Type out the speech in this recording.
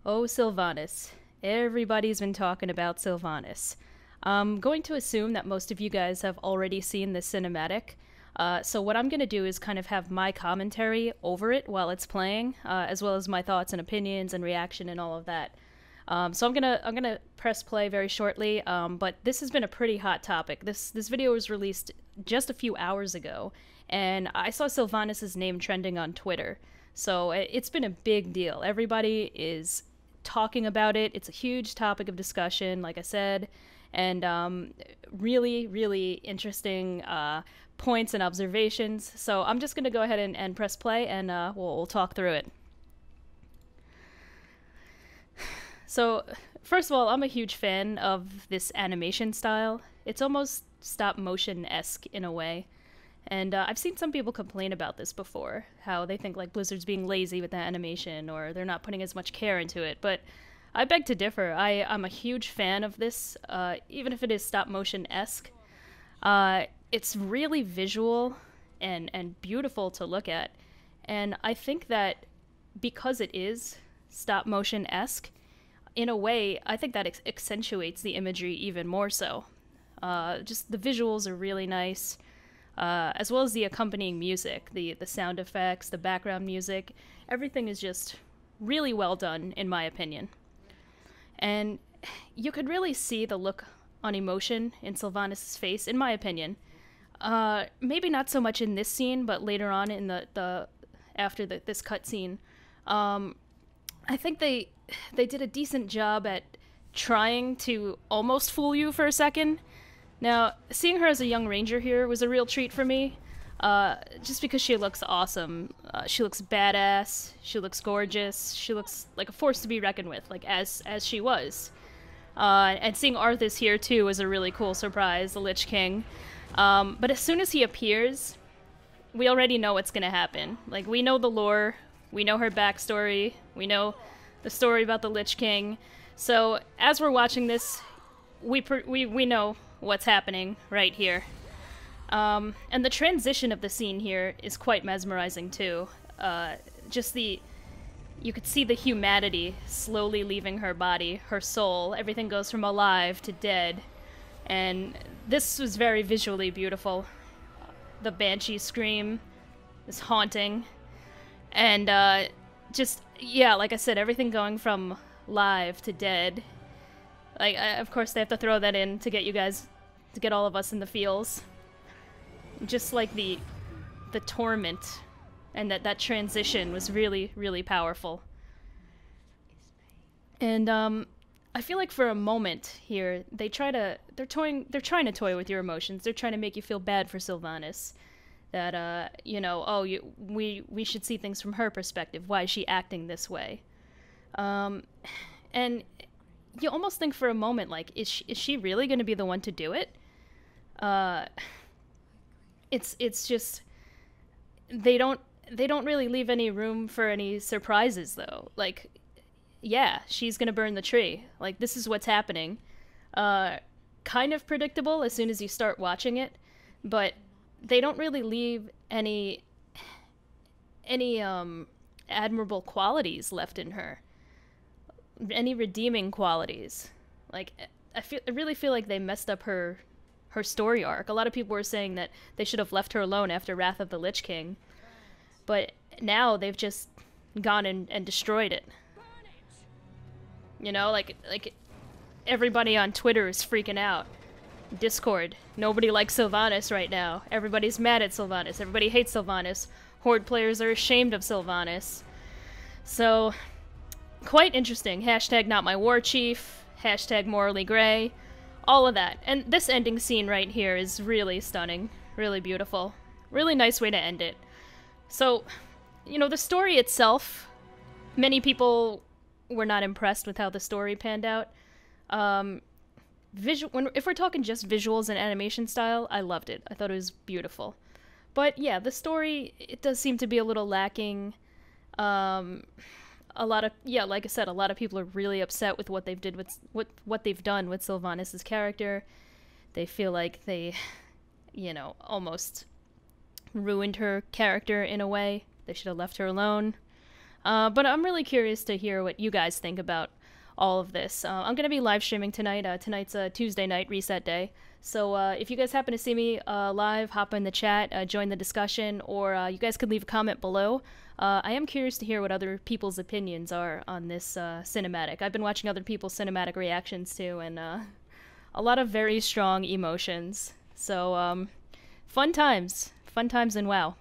Oh, Sylvanas. Everybody's been talking about Sylvanas. I'm going to assume that most of you guys have already seen the cinematic. So what I'm going to do is kind of have my commentary over it while it's playing, as well as my thoughts and opinions and reaction and all of that. So I'm gonna press play very shortly. But this has been a pretty hot topic. This video was released just a few hours ago, and I saw Sylvanas' name trending on Twitter. So it's been a big deal. Everybody is talking about it. It's a huge topic of discussion, like I said, and really, really interesting points and observations. So I'm just gonna go ahead and press play, and we'll talk through it. So, first of all, I'm a huge fan of this animation style. It's almost stop motion-esque in a way. And I've seen some people complain about this before, how they think like Blizzard's being lazy with the animation or they're not putting as much care into it. But I beg to differ. I'm a huge fan of this, even if it is stop motion-esque. It's really visual and beautiful to look at. And I think that because it is stop motion-esque, in a way, I think that accentuates the imagery even more so. Just the visuals are really nice, as well as the accompanying music, the sound effects, the background music. Everything is just really well done, in my opinion. And you could really see the look on emotion in Sylvanas' face, in my opinion. Maybe not so much in this scene, but later on in this cutscene. I think they did a decent job at trying to almost fool you for a second. Now, seeing her as a young ranger here was a real treat for me, just because she looks awesome. She looks badass, she looks gorgeous, she looks like a force to be reckoned with, like as she was. And seeing Arthas here too was a really cool surprise, the Lich King. But as soon as he appears, we already know what's gonna happen. Like, we know the lore, we know her backstory, we know the story about the Lich King. So as we're watching this, we know what's happening right here. And the transition of the scene here is quite mesmerizing too. You could see the humanity slowly leaving her body, her soul. Everything goes from alive to dead. And this was very visually beautiful. The Banshee scream is haunting. And yeah, like I said, everything going from live to dead. Like, of course, they have to throw that in to get you guys, to get all of us in the feels. Just like the torment, and that transition was really, really powerful. And I feel like for a moment here, they're trying to toy with your emotions. They're trying to make you feel bad for Sylvanas. That, you know, oh, we should see things from her perspective. Why is she acting this way? And you almost think for a moment, like, is she really going to be the one to do it? It's just, they don't really leave any room for any surprises, though. Like, yeah, she's going to burn the tree. Like, this is what's happening. Kind of predictable as soon as you start watching it, but they don't really leave any admirable qualities left in her. Any redeeming qualities. Like, I really feel like they messed up her story arc. A lot of people were saying that they should have left her alone after Wrath of the Lich King. But now they've just gone and destroyed it. You know, like everybody on Twitter is freaking out. Discord. Nobody likes Sylvanas right now. Everybody's mad at Sylvanas. Everybody hates Sylvanas. Horde players are ashamed of Sylvanas. So, quite interesting. Hashtag not my Warchief. Hashtag morally gray. All of that. And this ending scene right here is really stunning. Really beautiful. Really nice way to end it. So, you know, the story itself, many people were not impressed with how the story panned out. If we're talking just visuals and animation style, I loved it. I thought it was beautiful. But yeah, the story, it does seem to be a little lacking. Like I said, a lot of people are really upset with what they've done with Sylvanas' character. They feel like they, you know, almost ruined her character in a way. They should have left her alone. But I'm really curious to hear what you guys think about all of this. I'm going to be live streaming tonight. Tonight's a Tuesday night reset day. So if you guys happen to see me live, hop in the chat, join the discussion, or you guys could leave a comment below. I am curious to hear what other people's opinions are on this cinematic. I've been watching other people's cinematic reactions too, and a lot of very strong emotions. So fun times in WoW.